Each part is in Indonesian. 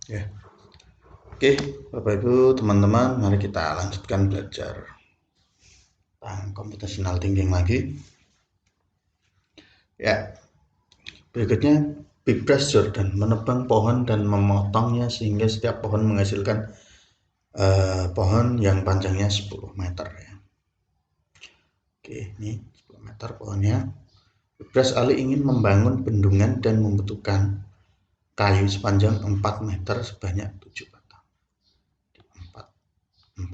Ya, oke, Bapak Ibu, teman-teman, mari kita lanjutkan belajar tentang computational thinking lagi. Ya, berikutnya Big Brush Jordan menebang pohon dan memotongnya sehingga setiap pohon menghasilkan pohon yang panjangnya 10 meter ya. Oke, ini 10 meter pohonnya. Big Brush Ali ingin membangun bendungan dan membutuhkan kayu sepanjang 4 meter sebanyak 7 batang. 4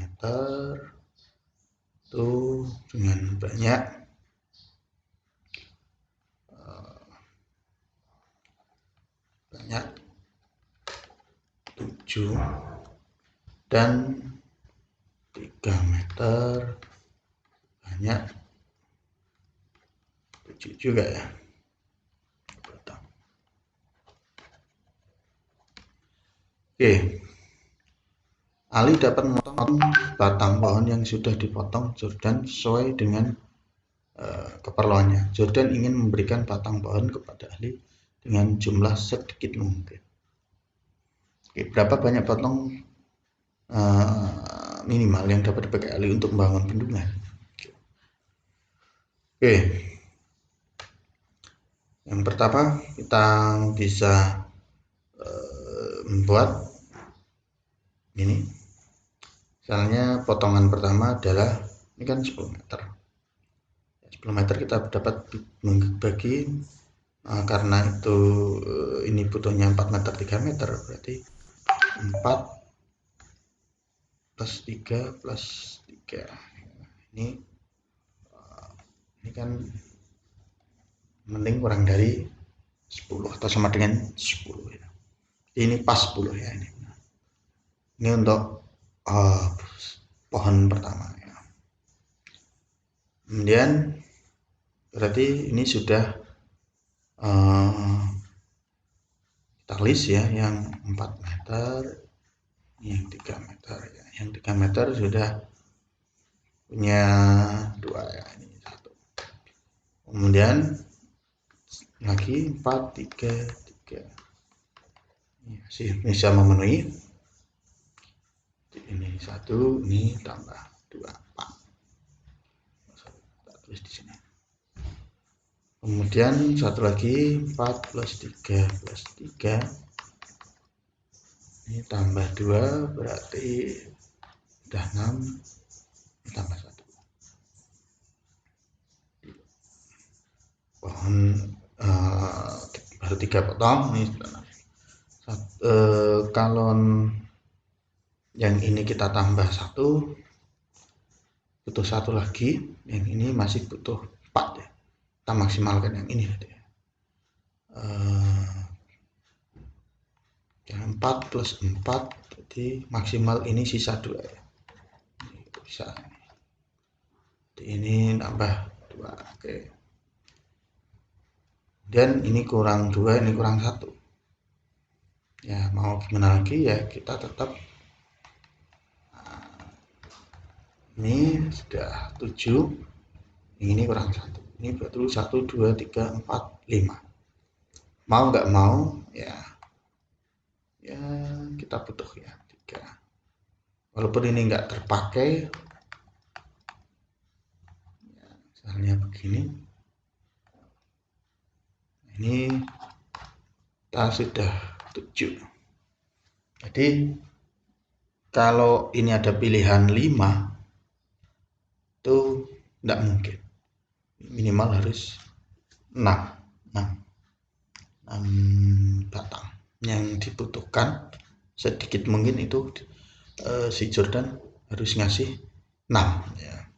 meter itu dengan banyak 7 dan 3 meter banyak 7 juga ya. Oke, Ali dapat memotong batang pohon yang sudah dipotong Jordan sesuai dengan keperluannya. Jordan ingin memberikan batang pohon kepada Ali dengan jumlah sedikit mungkin. Oke, berapa banyak potong minimal yang dapat dipakai Ali untuk membangun bendungan? Oke, yang pertama kita bisa membuat ini. Misalnya potongan pertama adalah ini kan 10 meter. 10 meter kita dapat membagi karena itu ini butuhnya 4 meter 3 meter berarti 4 plus 3 plus 3 ini kan mending kurang dari 10 atau sama dengan 10 ya. Ini pas 10 ya ini untuk pohon pertama ya. Kemudian berarti ini sudah kita list ya yang 4 meter, yang 3 meter ya. Yang 3 meter sudah punya 2 ya, ini 1. Kemudian lagi 4 3 3. Ini masih bisa memenuhi. Ini 1, ini tambah 2 4. Kita tulis di sini. Kemudian satu lagi 4 plus 3 plus 3. Ini tambah 2 berarti udah 6. Ini tambah 1. Pohon baru 3 potong. Ini kalau yang ini kita tambah 1 butuh 1 lagi, yang ini masih butuh 4 ya. Kita maksimalkan yang ini ya. 4 plus 4 jadi maksimal ini sisa 2 ya. Ini bisa ini nambah 2. Oke, dan ini kurang 2, ini kurang 1 ya. Mau gimana lagi ya, kita tetap ini sudah 7, ini kurang 1, ini berarti 1 2 3 4 5. Mau nggak mau ya kita butuh ya 3, walaupun ini nggak terpakai ya, misalnya begini, ini kita sudah 7. Jadi kalau ini ada pilihan 5 itu enggak mungkin, minimal harus 6 batang yang dibutuhkan sedikit mungkin itu si Jordan harus ngasih 6 ya.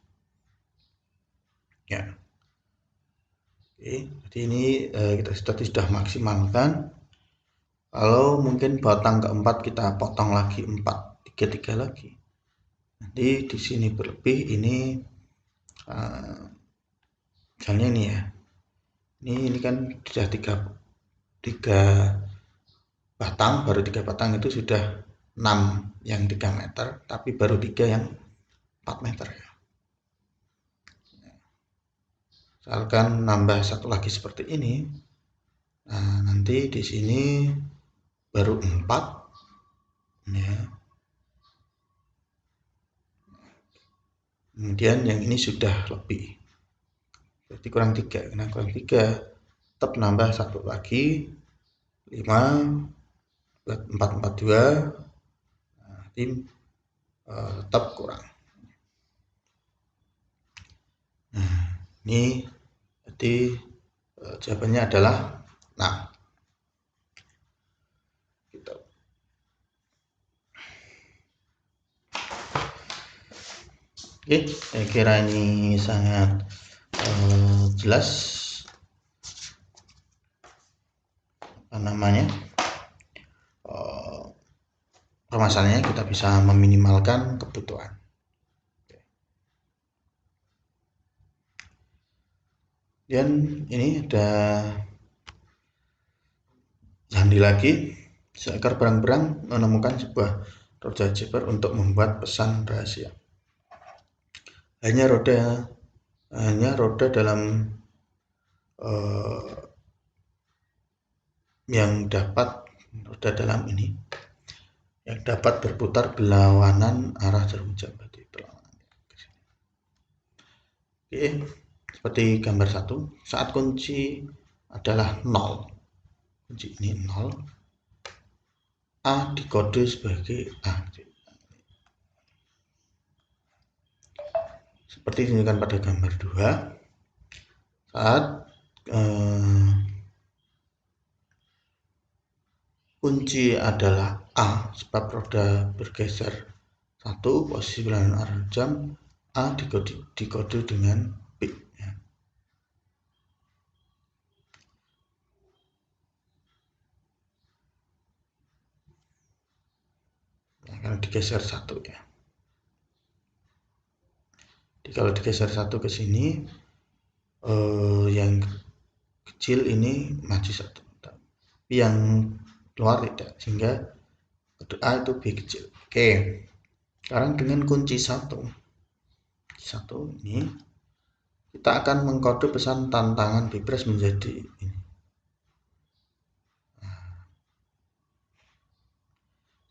Oke, jadi ini kita sudah maksimalkan. Kalau mungkin batang keempat kita potong lagi 4 3 lagi, nanti di sini berlebih. Ini misalnya ini ya, ini kan sudah 3 batang, baru 3 batang itu sudah 6 yang 3 meter, tapi baru 3 yang 4 meter ya. Misalkan nambah 1 lagi seperti ini, nah nanti di sini baru 4 ya. Kemudian yang ini sudah lebih, berarti kurang 3. Nah, kurang 3 tetap nambah 1 lagi, 5 buat 442. Nah, tim tetap kurang. Nah, ini jadi jawabannya adalah 6 gitu. Oke, saya kira ini sangat jelas apa namanya permasalahannya. Kita bisa meminimalkan kebutuhan. Dan ini ada Sandi lagi, seekor berang-berang menemukan sebuah roda Jepper untuk membuat pesan rahasia. Hanya roda dalam yang dapat berputar berlawanan arah jarum jam. Oke, seperti gambar 1, saat kunci adalah 0, kunci ini 0, A dikode sebagai A. Seperti ditunjukkan pada gambar 2, saat kunci adalah A sebab roda bergeser 1 posisi berlawanan arah jam, A dikode dengan B ya. Nah, kalau digeser 1 ya. Jadi kalau digeser 1 ke sini, yang kecil ini maju 1, tapi yang keluar tidak, sehingga kode A itu B kecil. Oke, sekarang dengan kunci 1 ini kita akan mengkode pesan tantangan bipres menjadi ini.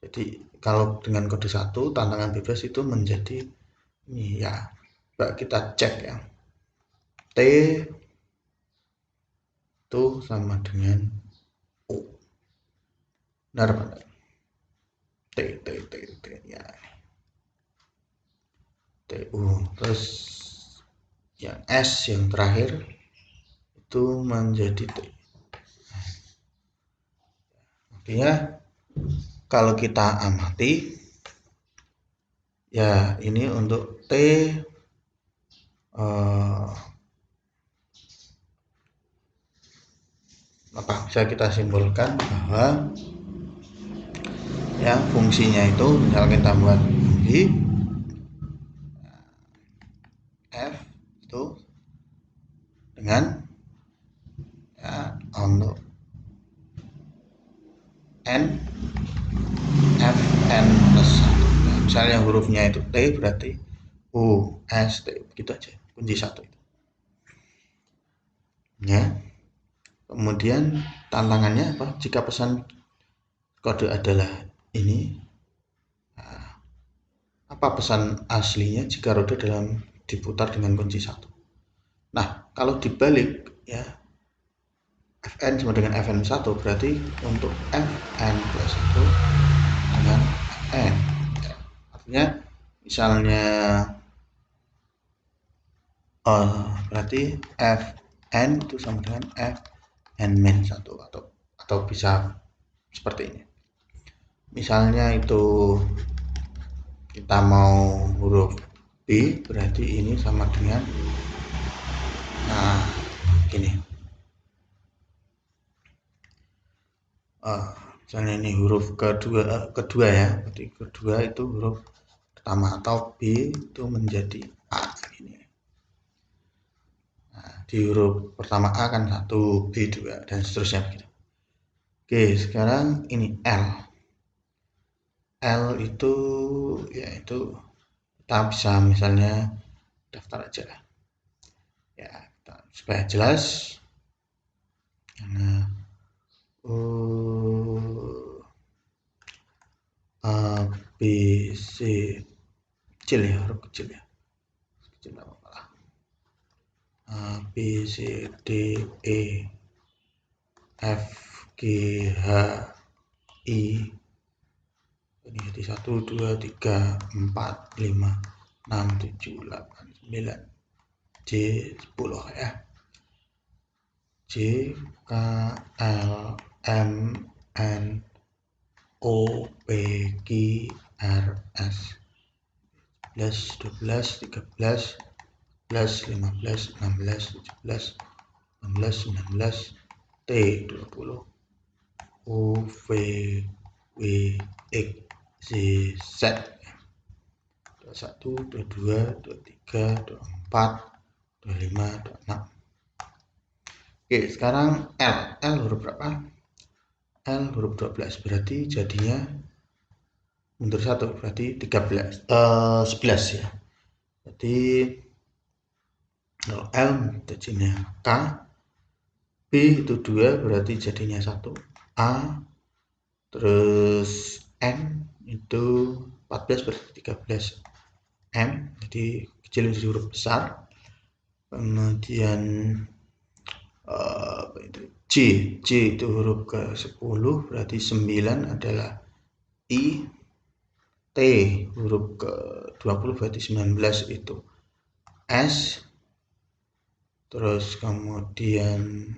Jadi kalau dengan kode 1 tantangan bipres itu menjadi ini ya. Coba kita cek ya. T itu sama dengan U. Benar benar. T ya. TU. Terus yang S yang terakhir itu menjadi T. Artinya kalau kita amati ya, ini untuk T bisa kita simpulkan bahwa ya fungsinya itu misal kita buat di F itu dengan ya untuk N F N plus 1. Nah, misalnya hurufnya itu T berarti U S T, begitu aja kunci 1 itu ya. Kemudian tantangannya apa? Jika pesan kode adalah ini, nah, apa pesan aslinya jika roda dalam diputar dengan kunci 1? Nah, kalau dibalik ya, Fn sama dengan Fn 1 berarti untuk Fn plus 1 dengan Fn. Artinya misalnya berarti Fn itu sama dengan Fn min 1 atau bisa seperti ini. Misalnya itu kita mau huruf B berarti ini sama dengan gini. Misalnya ini huruf kedua ya, berarti kedua itu huruf pertama, atau B itu menjadi A ini. Nah, di huruf pertama A kan 1, B 2 dan seterusnya begitu. Oke, sekarang ini L itu yaitu kita bisa misalnya daftar aja ya, supaya jelas. Nah, B, C, kecil ya, huruf kecil ya, kecil nggak apa-apa lah. A, B, C, D, E, F, G, H, I. Ini jadi 1, 2, 3, 4, 5, 6, 7, 8, 9, J 10 ya. J, K, L, M, N, O, P, Q, R, S. 11, 12, 13, 14, 15, 16, 17, 18, 19, T 20, U, V, W, X, Z, Z. 21, 22, 23, 24, 25, 26. Oke, sekarang L. L huruf berapa? L huruf 12, berarti jadinya mundur 1, berarti 11 ya. Berarti kalau L jadinya K, B itu 2, berarti jadinya 1, A, terus N itu 14, berarti 13, M, jadi kecil jadi huruf besar. Kemudian C itu huruf ke 10, berarti 9 adalah I. T huruf ke 20, berarti 19 itu S. Terus kemudian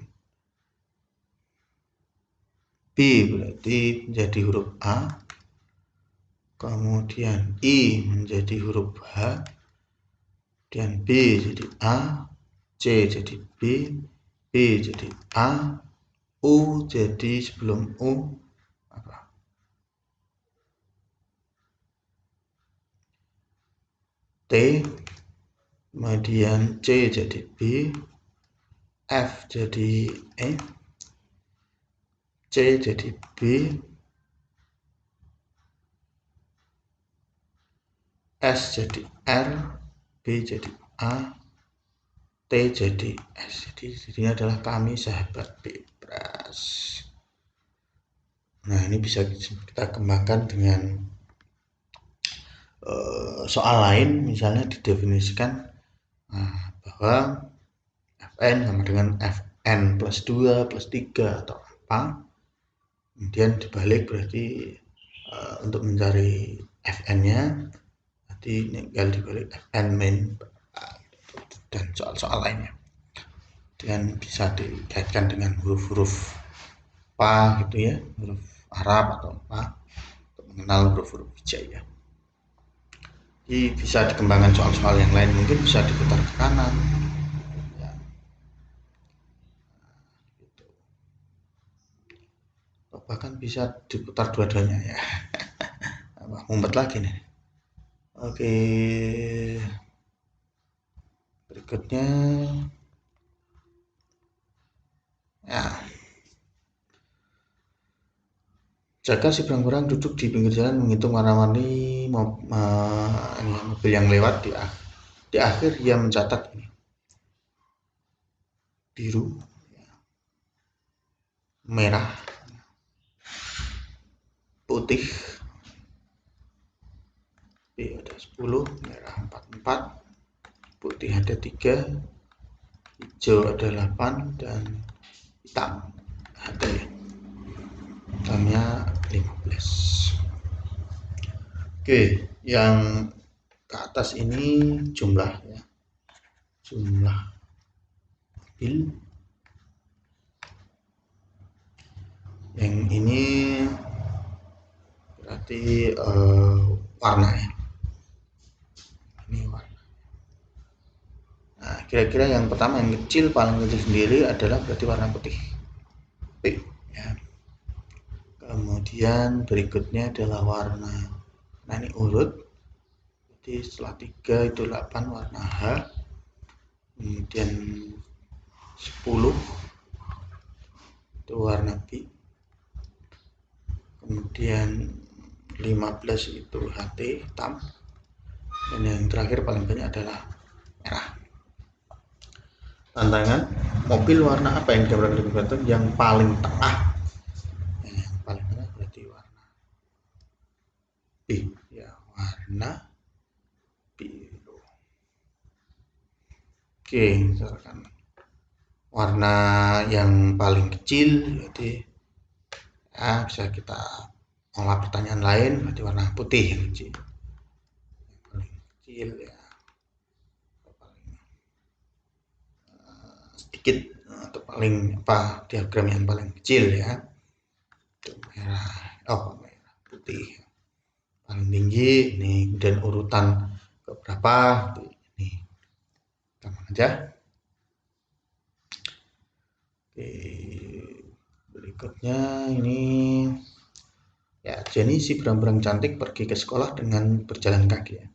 B berarti menjadi huruf A. Kemudian I menjadi huruf H. Kemudian B jadi A, C jadi B, B jadi A, U jadi sebelum U apa? T, kemudian C jadi B, F jadi E, C jadi B, S jadi R, B jadi A, T jadi S. Jadi ini adalah kami sahabat Bebras. Nah, ini bisa kita kembangkan dengan soal lain, misalnya didefinisikan bahwa Fn sama dengan Fn plus 2 plus 3 atau apa. Kemudian dibalik berarti untuk mencari Fn-nya nanti tinggal dibalik Fn min dan soal-soal lainnya. Dan bisa dikaitkan dengan huruf-huruf apa gitu ya, huruf Arab atau apa, untuk mengenal huruf-huruf hijaiyah. Jadi bisa dikembangkan soal-soal yang lain, mungkin bisa diputar ke kanan ya. Gitu. Bahkan bisa diputar dua-duanya ya. Ngumpet lagi nih. Oke, berikutnya ya, jaga si berang-berang duduk di pinggir jalan menghitung warna-warni mobil yang lewat. Di akhir ia mencatat ini biru, merah, putih, B ada 10, merah 44, putih ada 3, hijau ada 8, dan hitam ada ya, hitamnya 15. Oke, yang ke atas ini jumlah ya, jumlah mobil. Yang ini berarti warna ya, ini warna. Nah, kira-kira yang pertama yang kecil, paling kecil sendiri adalah berarti warna putih, P ya. Kemudian berikutnya adalah warna, nah ini urut, jadi setelah 3 itu 8 warna H, kemudian 10 itu warna B, kemudian 15 itu HT hitam, dan yang terakhir paling banyak adalah merah. Tantangan, mobil warna apa yang digambarkan di gambar yang paling tengah? Yang paling tengah berarti warna B warna biru. Oke, misalkan warna yang paling kecil berarti ya bisa kita olah pertanyaan lain, berarti warna putih yang kecil. Yang paling kecil ya paling sedikit atau paling diagram yang paling kecil ya. Itu merah, merah putih. Paling tinggi ini, kemudian urutan keberapa ini. Gampang aja. Oke, berikutnya ini ya, Jenny si berang-berang cantik pergi ke sekolah dengan berjalan kaki ya.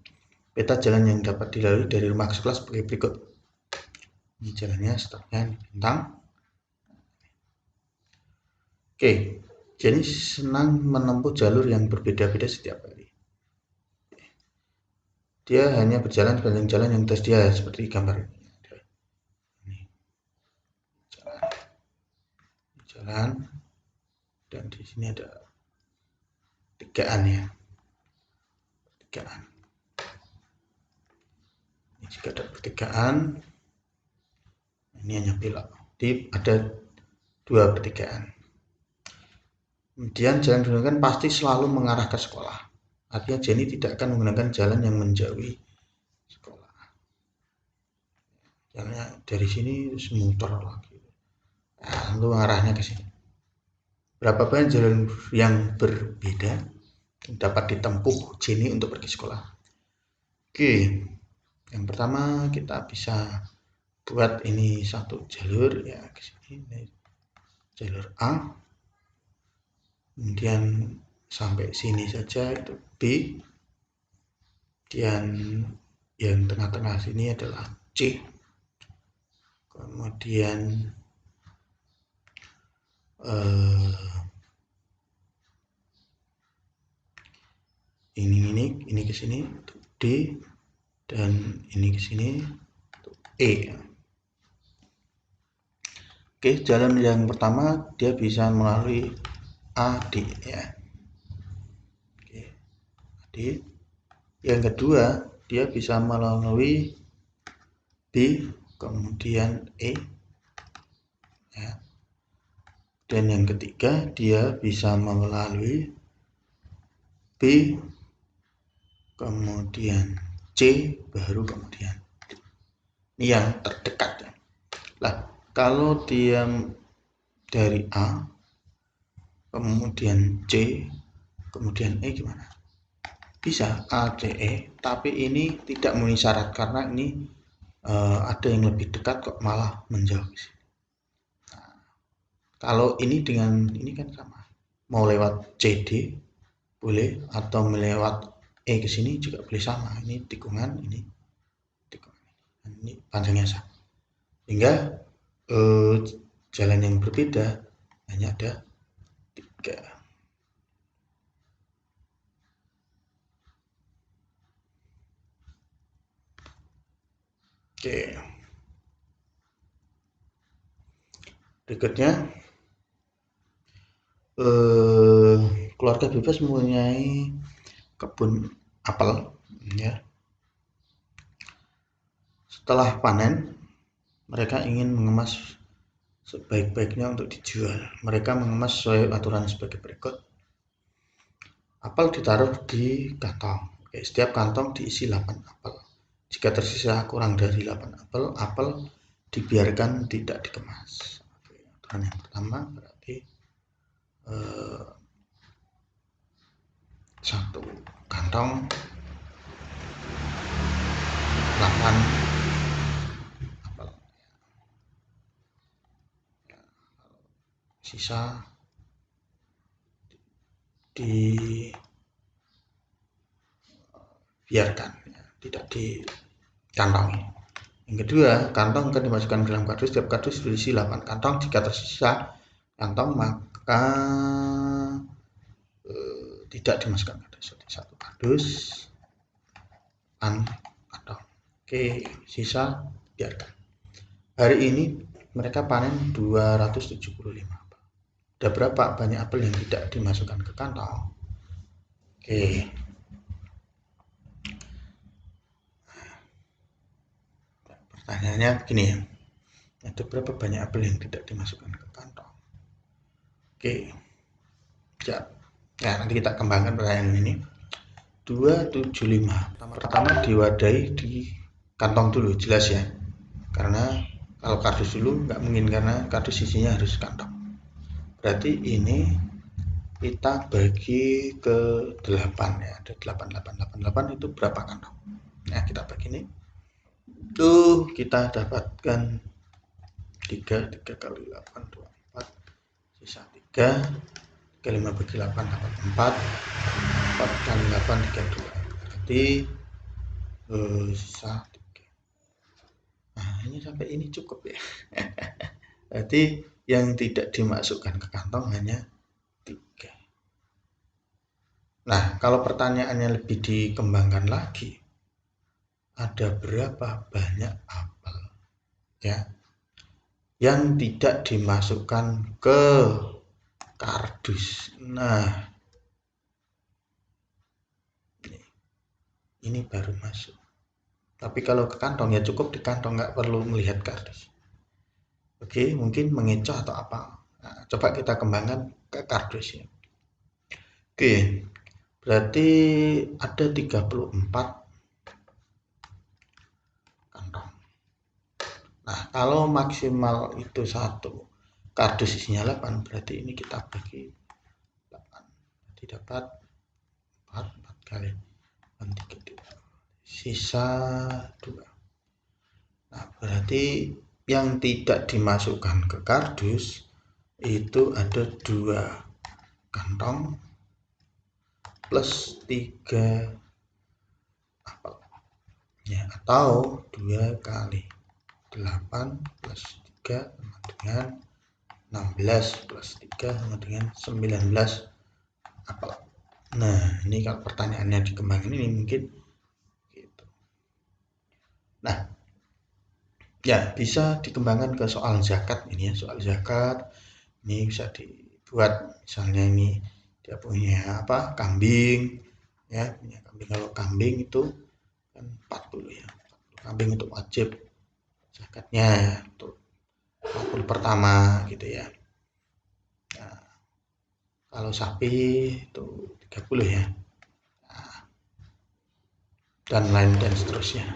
Peta jalan yang dapat dilalui dari rumah ke sekolah sebagai berikut. Ini jalannya, startnya bintang. Oke, Jenny senang menempuh jalur yang berbeda-beda setiap hari. Dia hanya berjalan sepanjang jalan yang tersedia seperti gambar ini. Jalan, dan di sini ada tigaan ya. Tigaan. Ini jika ada pertigaan, ini hanya belok. Jadi ada 2 pertigaan. Kemudian jalan digunakan pasti selalu mengarah ke sekolah. Artinya Jenny tidak akan menggunakan jalan yang menjauhi sekolah. Jalannya dari sini terus muter lagi. Nah, lalu arahnya ke sini. Berapa banyak jalan yang berbeda yang dapat ditempuh Jenny untuk pergi sekolah? Oke, yang pertama kita bisa buat ini satu jalur ya ke sini, jalur A. Kemudian sampai sini saja itu B, kemudian yang tengah-tengah sini adalah C, kemudian ini ke sini itu D, dan ini ke sini itu E. Oke, jalan yang pertama dia bisa melalui AD ya. Oke, AD. Yang kedua dia bisa melalui B kemudian E ya. Dan yang ketiga dia bisa melalui B kemudian C baru kemudian D. Ini yang terdekat ya. Lah, kalau dia dari A kemudian C kemudian E gimana? Bisa A, C, E, tapi ini tidak memenuhi syarat karena ini ada yang lebih dekat kok malah menjauh. Nah, kalau ini dengan ini kan sama, mau lewat CD boleh atau melewat E ke sini juga boleh sama. Ini tikungan, ini tikungan, ini panjangnya sama. Sehingga jalan yang berbeda hanya ada 3. Oke. Berikutnya keluarga bebas mempunyai kebun apel ya. Setelah panen mereka ingin mengemas sebaik-baiknya untuk dijual. Mereka mengemas sesuai aturan sebagai berikut. Apel ditaruh di kantong. Oke, setiap kantong diisi 8 apel. Jika tersisa kurang dari 8 apel dibiarkan tidak dikemas. Oke, aturan yang pertama berarti satu kantong 8 apel. Sisa dibiarkan ya, tidak dikantongi. Yang kedua, kantong akan dimasukkan ke dalam kardus. Setiap kardus berisi 8 kantong. Jika tersisa kantong maka tidak dimasukkan ke kardus. Satu kardus 8 kantong. Oke, sisa biarkan. Hari ini mereka panen 275 apel. Ada berapa banyak apel yang tidak dimasukkan ke kantong? Oke, pertanyaannya begini ya, ada berapa banyak apel yang tidak dimasukkan ke kantong? Oke, siap. Nah, nanti kita kembangkan pertanyaan ini. 275. Pertama diwadahi di kantong dulu, jelas ya. Karena kalau kardus dulu nggak mungkin, karena kardus isinya harus kantong. Berarti ini kita bagi ke 8 ya, ada 8 itu berapa kantong? Nah, kita bagi ini. Tuh kita dapatkan 3 kali 8 24, sisa 3, 5 bagi 8 dapat 4, 4 kali 8 32, berarti sisa 3. Nah, ini sampai ini cukup ya. Berarti yang tidak dimasukkan ke kantong hanya 3. Nah, kalau pertanyaannya lebih dikembangkan lagi, ada berapa banyak apel ya yang tidak dimasukkan ke kardus? Nah, ini baru masuk. Tapi kalau ke kantong ya cukup di kantong, nggak perlu melihat kardus. Oke, mungkin mengecoh atau apa. Nah, coba kita kembangkan ke kardus ya. Oke, berarti ada 34 kantong. Nah, kalau maksimal itu 1, kardus isinya 8, berarti ini kita bagi 8. Berarti dapat 4 kali 3, sisa 2. Nah, berarti yang tidak dimasukkan ke kardus itu ada 2 kantong plus 3 apel ya, atau 2 kali 8 plus 3 sama dengan 16 plus 3 sama dengan 19 apel. Nah, ini kalau pertanyaannya dikembangin ini mungkin gitu. Nah, ya bisa dikembangkan ke soal zakat ini ya. Soal zakat ini bisa dibuat, misalnya ini dia punya apa, kambing ya, punya kambing. Kalau kambing itu kan 40 ya, 40 kambing itu wajib zakatnya ya, untuk 40 pertama gitu ya. Nah, kalau sapi itu 30 ya. Nah, dan lain dan seterusnya.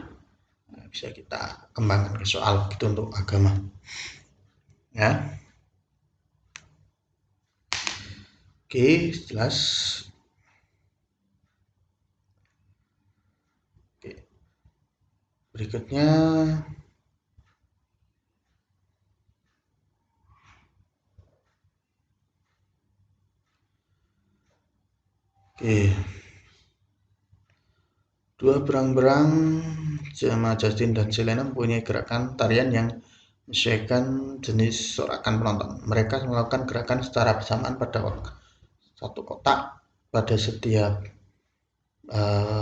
Nah, bisa kita kembangkan ke soal gitu untuk agama ya. Oke, jelas. Oke, berikutnya dua berang-berang Jama Justin dan Selena mempunyai gerakan tarian yang menyesuaikan jenis sorakan penonton. Mereka melakukan gerakan secara bersamaan pada satu kotak pada setiap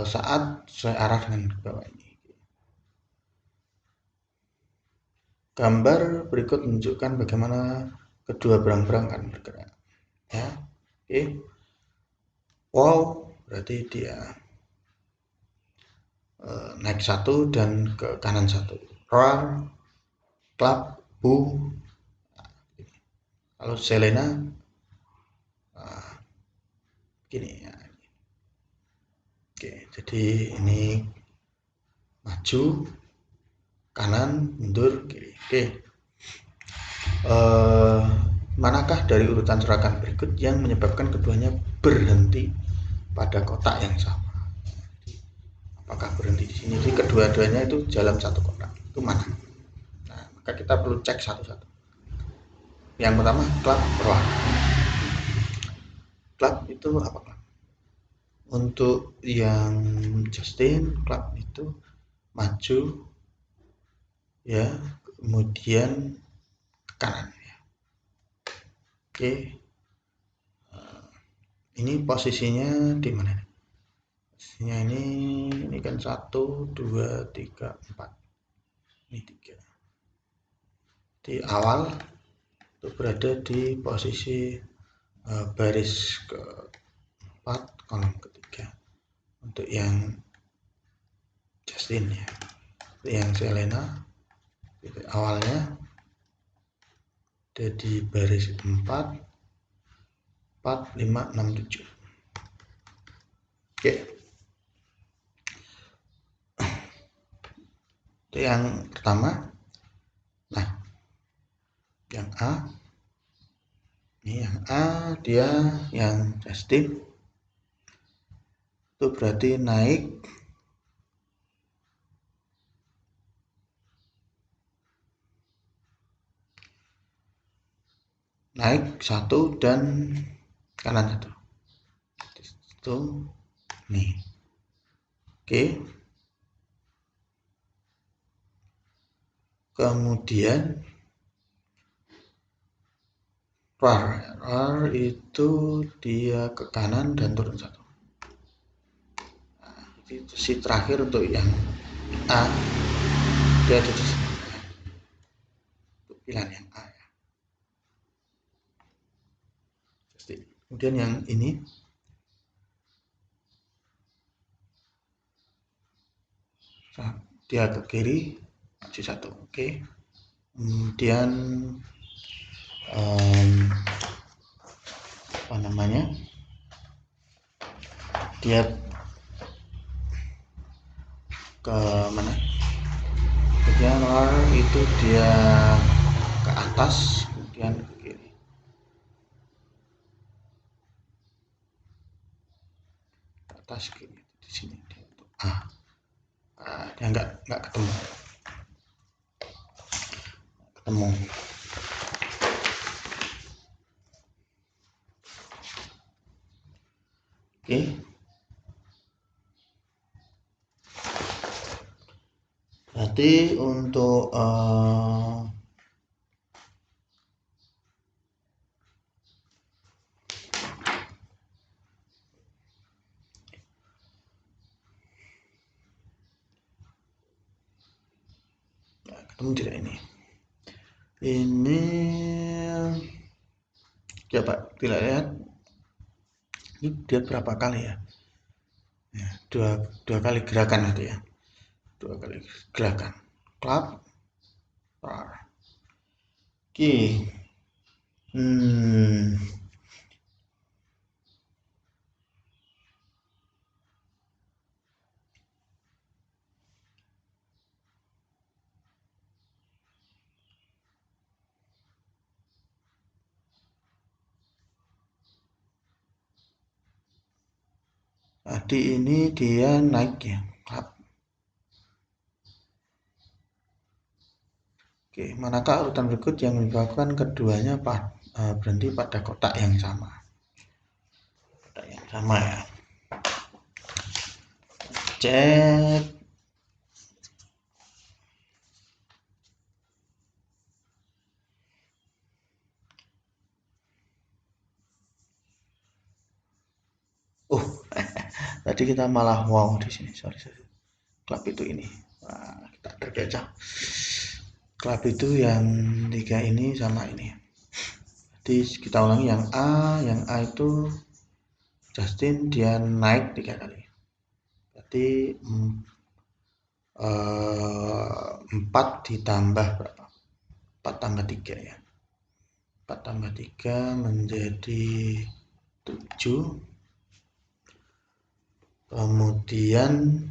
saat sesuai arah dengan bawah ini. Gambar berikut menunjukkan bagaimana kedua berang-berang akan bergerak. Ya, oke. Wow, berarti dia naik 1 dan ke kanan 1. Roar, clap, boo. Kalau Selena gini ya. Oke, jadi ini maju, kanan, mundur, kiri. Oke. Manakah dari urutan sorakan berikut yang menyebabkan keduanya berhenti pada kotak yang sama? Apakah berhenti di sini? Jadi kedua-duanya itu dalam satu kotak. Itu mana? Nah, maka kita perlu cek satu-satu. Yang pertama, clap roar. Clap itu apa clap? Untuk yang Justin, clap itu maju ya, kemudian ke kanan ya. Oke. Ini posisinya di mana? Posisinya ini kan 1 2 3 4. Ini 3. Di awal itu berada di posisi baris ke-4 kolom ketiga untuk yang Justin ya. Untuk yang Selena titik awalnya ada di baris 4, 4, 5, 6, 7. Oke, itu yang pertama. Nah, yang A, ini yang A dia yang justin itu berarti naik satu dan kanan satu. Itu nih. Oke. Kemudian RAR itu dia ke kanan dan turun satu. Nah, itu si terakhir untuk yang A dia ada di sini. Untuk pilihan yang A ya. Kemudian yang ini dia ke kiri maju satu. Oke. Kemudian apa namanya, dia ke mana, kemudian RAR itu dia ke atas kemudian ke kiri, ke atas kiri di sini dia untuk dia nggak ketemu. Oke. Berarti untuk ketemu tidak ini coba kita lihat ini dia berapa kali ya, dua kali gerakan itu ya, dua kali gerakan clap RAR. Oke. Tadi ini dia naik ya, clap. Oke, manakah urutan berikut yang menyebabkan keduanya berhenti pada kotak yang sama? Kotak yang sama ya. Cek. Tadi kita malah wow di sini. Sorry. Klub itu ini. Nah, kita terkecoh. Klub itu yang 3 ini sama ini. Jadi kita ulangi yang A itu Justin dia naik 3 kali. Berarti 4 ditambah berapa? 4 tambah 3 ya. 4 tambah 3 menjadi 7. Kemudian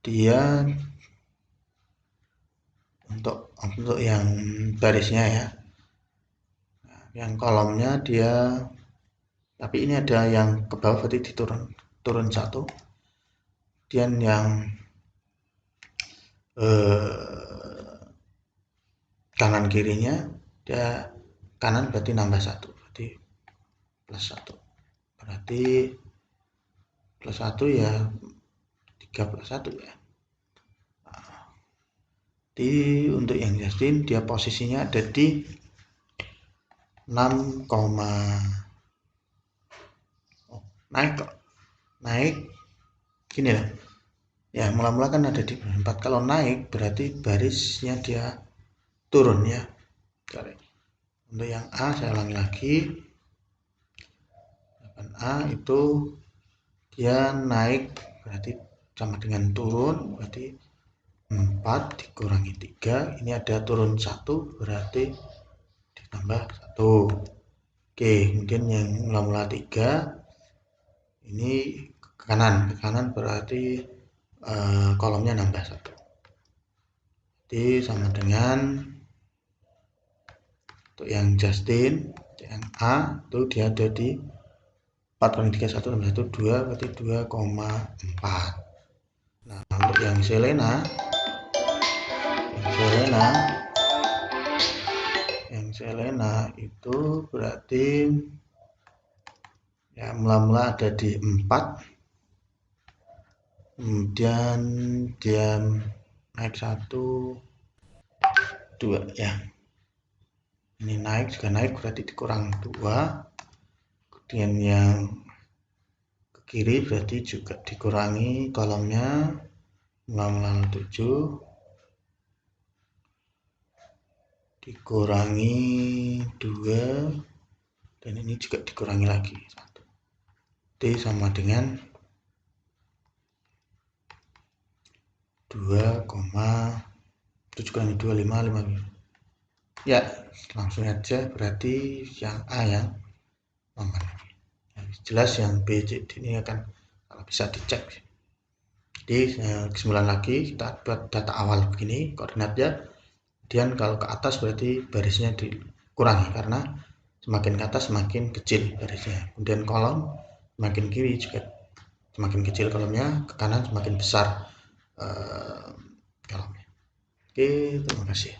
dia untuk yang barisnya ya, nah, yang kolomnya dia, tapi ini ada yang ke bawah berarti turun satu. Kemudian yang kanan kirinya dia kanan berarti nambah satu, berarti plus 1, berarti plus 1 ya 3 plus 1 ya. Nah, untuk yang Justin dia posisinya ada di 6, naik gini lah ya, mula-mula kan ada di 4, kalau naik berarti barisnya dia turun ya. Untuk yang A saya ulangi lagi, 8A itu dia naik berarti sama dengan turun, berarti 4 dikurangi 3, ini ada turun 1 berarti ditambah 1. Oke, kemudian yang mula-mula 3 ini ke kanan berarti kolomnya nambah 1. Jadi sama dengan untuk yang Justin, yang A itu dia ada di 4 kali 3 1 tambah 1 2 berarti 2,4. Nah, untuk yang Selena itu berarti ya mula-mula ada di 4, kemudian dia naik 1 2 ya, ini naik juga naik berarti dikurang 2, kemudian yang ke kiri berarti juga dikurangi kolomnya mula-mula 7 dikurangi 2 dan ini juga dikurangi lagi 1. T sama dengan 2,7 kurangi 2 5 ya, langsung aja berarti yang A yang aman. Jelas yang B, C, D ini akan kalau bisa dicek. Jadi kesimpulan lagi, kita buat data awal begini koordinatnya, kemudian kalau ke atas berarti barisnya dikurangi karena semakin ke atas semakin kecil barisnya, kemudian kolom semakin kiri juga semakin kecil kolomnya, ke kanan semakin besar kolomnya. Oke, terima kasih.